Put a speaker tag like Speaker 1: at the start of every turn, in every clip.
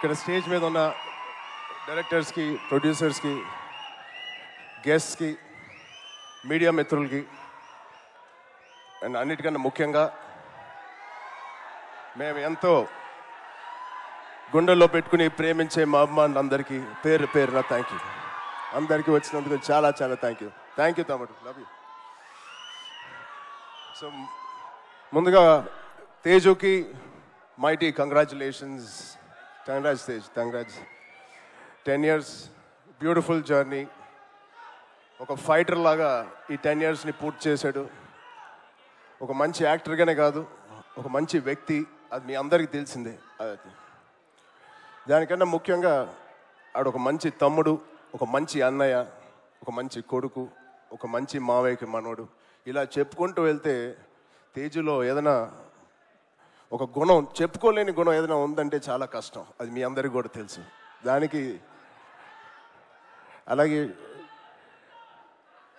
Speaker 1: ఇక్కడ స్టేజ్ మీద ఉన్న డైరెక్టర్స్కి, ప్రొడ్యూసర్స్కి, గెస్ట్స్కి, మీడియా మిత్రులకి అండ్ అన్నిటికన్నా ముఖ్యంగా మేము ఎంతో గుండెల్లో పెట్టుకుని ప్రేమించే మా అభిమానులందరికీ పేరు పేరున థ్యాంక్ యూ. అందరికీ వచ్చినందుకు చాలా చాలా థ్యాంక్ యూ తమ్ముడు, లవ్ యూ. సో ముందుగా తేజుకి mighty congratulations. Congrats Tej, congrats. 10 years beautiful journey. ఒక ఫైటర్ లాగా ఈ 10 yearsని పూర్తి చేశాడు. ఒక మంచి యాక్టర్గానే కాదు, ఒక మంచి వ్యక్తి, అది మీ అందరికీ తెలిసిందే. దానికన్నా ముఖ్యంగా ఆడు ఒక మంచి తమ్ముడు, ఒక మంచి అన్నయ్య, ఒక మంచి కొడుకు, ఒక మంచి మావయ్యకి మనోడు. ఇలా చెప్పుకుంటూ వెళ్తే తేజులో ఏదైనా ఒక గుణం, చెప్పుకోలేని గుణం ఏదైనా ఉందంటే చాలా కష్టం. అది మీ అందరికీ కూడా తెలుసు. దానికి అలాగే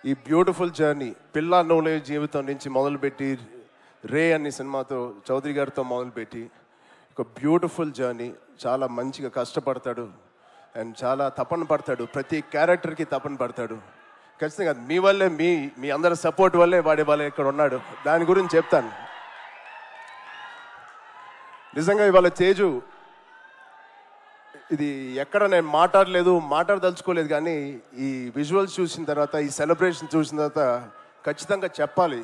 Speaker 1: ఈ బ్యూటిఫుల్ జర్నీ పిల్ల నోలే జీవితం నుంచి మొదలుపెట్టి రే అనే సినిమాతో చౌదరి గారితో మొదలుపెట్టి ఒక బ్యూటిఫుల్ జర్నీ. చాలా మంచిగా కష్టపడతాడు అండ్ చాలా తపన పడతాడు. ప్రతి క్యారెక్టర్కి తపన పడతాడు. ఖచ్చితంగా మీ వల్లే, మీ అందరి సపోర్ట్ వల్లే వాళ్ళే ఇక్కడ ఉన్నాడు. దాని గురించి చెప్తాను. నిజంగా ఇవాళ తేజు ఇది ఎక్కడ నేను మాట్లాడదలుచుకోలేదు, కానీ ఈ విజువల్స్ చూసిన తర్వాత, ఈ సెలబ్రేషన్ చూసిన తర్వాత ఖచ్చితంగా చెప్పాలి.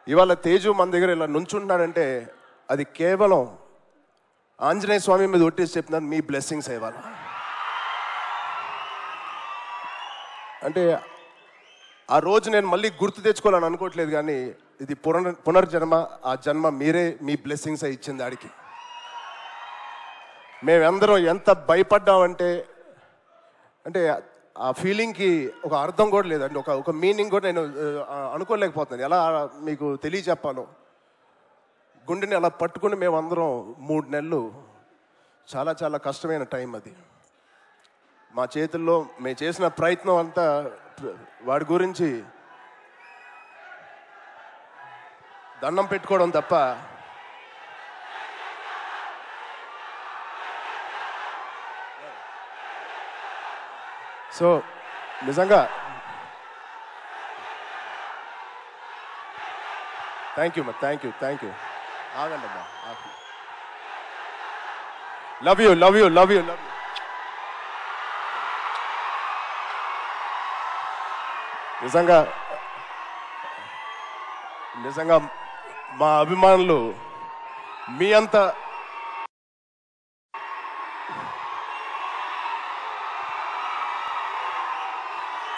Speaker 1: ఇవాళ తేజు మన దగ్గర ఇలా నుంచుంటున్నాడంటే అది కేవలం ఆంజనేయ స్వామి మీద ఒట్టేసి చెప్తున్నాను, మీ బ్లెస్సింగ్స్ ఇవాళ. అంటే ఆ రోజు నేను మళ్ళీ గుర్తు తెచ్చుకోవాలని అనుకోవట్లేదు, కానీ ఇది పునర్జన్మ. ఆ జన్మ మీరే, మీ బ్లెస్సింగ్స్ ఇచ్చింది ఆడికి. మేమందరం ఎంత భయపడ్డామంటే, అంటే ఆ ఫీలింగ్కి ఒక అర్థం కూడా లేదండి, ఒక మీనింగ్ కూడా నేను అనుకోలేకపోతున్నాను. ఎలా మీకు తెలియచెప్పాలో. గుండెని అలా పట్టుకుని మేమందరం 3 నెలలు, చాలా చాలా కష్టమైన టైం అది. మా చేతుల్లో మేము చేసిన ప్రయత్నం అంతా వాడి గురించి దండం పెట్టుకోవడం తప్ప సో నిజంగా థ్యాంక్ యూ. ఆగండి అమ్మా. Love you. నిజంగా మా అభిమానులు మీ అంతా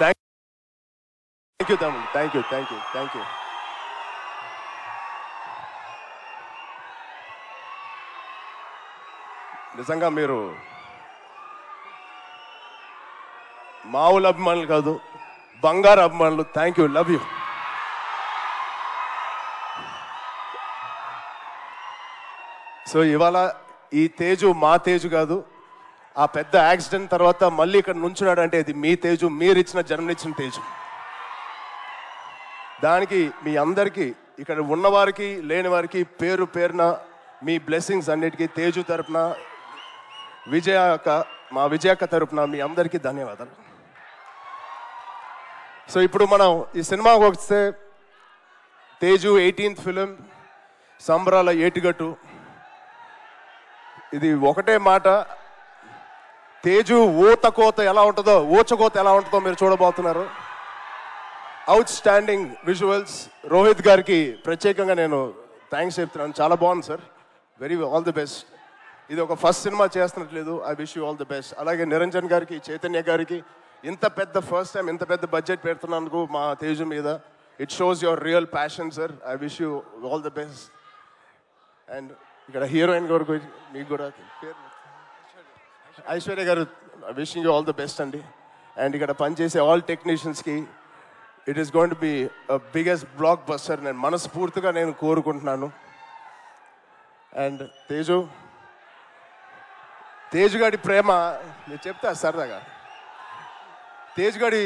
Speaker 1: థ్యాంక్ యూ తమ్ముడు, థ్యాంక్ యూ. నిజంగా మీరు మామూలు అభిమానులు కాదు, బంగారు అభిమానులు. Thank you, love you. So ఇవాళ ఈ తేజు మా తేజు కాదు. ఆ పెద్ద యాక్సిడెంట్ తర్వాత మళ్ళీ ఇక్కడ నుంచున్నాడు అంటే ఇది మీ తేజు, మీరిచ్చిన జన్మనిచ్చిన తేజు. దానికి మీ అందరికీ, ఇక్కడ ఉన్నవారికి లేని వారికి పేరు పేరున మీ బ్లెస్సింగ్స్ అన్నిటికీ తేజు తరపున, మా విజయక్క తరపున మీ అందరికీ ధన్యవాదాలు. సో ఇప్పుడు మనం ఈ సినిమాకి వస్తే తేజు 18th ఫిలిం, సంబరాల ఏటిగట్టు. ఇది ఒకటే మాట, తేజు ఊచకోత ఎలా ఉంటుందో మీరు చూడబోతున్నారు. Out standing visuals. రోహిత్ గారికి ప్రత్యేకంగా నేను థ్యాంక్స్ చెప్తున్నాను. చాలా బాగుంది సార్, ఆల్ ది బెస్ట్. ఇది ఒక ఫస్ట్ సినిమా చేస్తున్నట్లేదు. I wish you all the best. అలాగే నిరంజన్ గారికి, చైతన్య గారికి ఇంత పెద్ద ఫస్ట్ టైం ఇంత పెద్ద బడ్జెట్ పెడుతున్నందుకు మా తేజు మీద. It shows your real passion sir. I wish you all the best. And ఇక్కడ హీరోయిన్ గారు మీకు కూడా ఐశ్వర్య గారు, wishing you all the best అండి. అండ్ ఇక్కడ పనిచేసే ఆల్ టెక్నీషియన్స్కి it is going to be biggest blockbuster నేను మనస్ఫూర్తిగా కోరుకుంటున్నాను. అండ్ తేజు గారి ప్రేమ నేను చెప్తా సరదాగా. తేజు గారి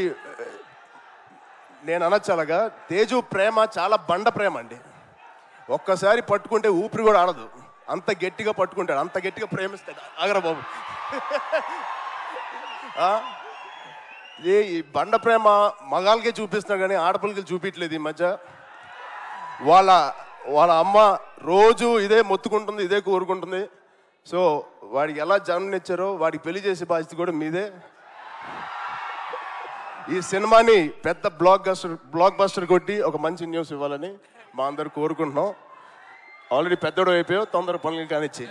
Speaker 1: నేను అనొచ్చు అలాగా, తేజు ప్రేమ చాలా బండ ప్రేమ అండి. ఒక్కసారి పట్టుకుంటే ఊపిరి కూడా ఆడదు. అంత గట్టిగా పట్టుకుంటాడు, అంత గట్టిగా ప్రేమిస్తాడు. ఆగరా బాబు. ఈ బండ ప్రేమ మగాళ్ళకే చూపిస్తున్నాడు కానీ ఆడపిల్లకి చూపించలేదు ఈ మధ్య. వాళ్ళ అమ్మ రోజు ఇదే మొత్తుకుంటుంది, ఇదే కోరుకుంటుంది. సో వాడికి ఎలా జన్మనిచ్చారో వాడికి పెళ్లి చేసే బాధ్యత కూడా మీదే. ఈ సినిమాని పెద్ద బ్లాక్ బస్టర్ కొట్టి ఒక మంచి న్యూస్ ఇవ్వాలని మా అందరు కోరుకుంటున్నాం. ఆల్రెడీ పెద్దోడు అయిపోయావు, తొందర పనులు కానిచ్చి.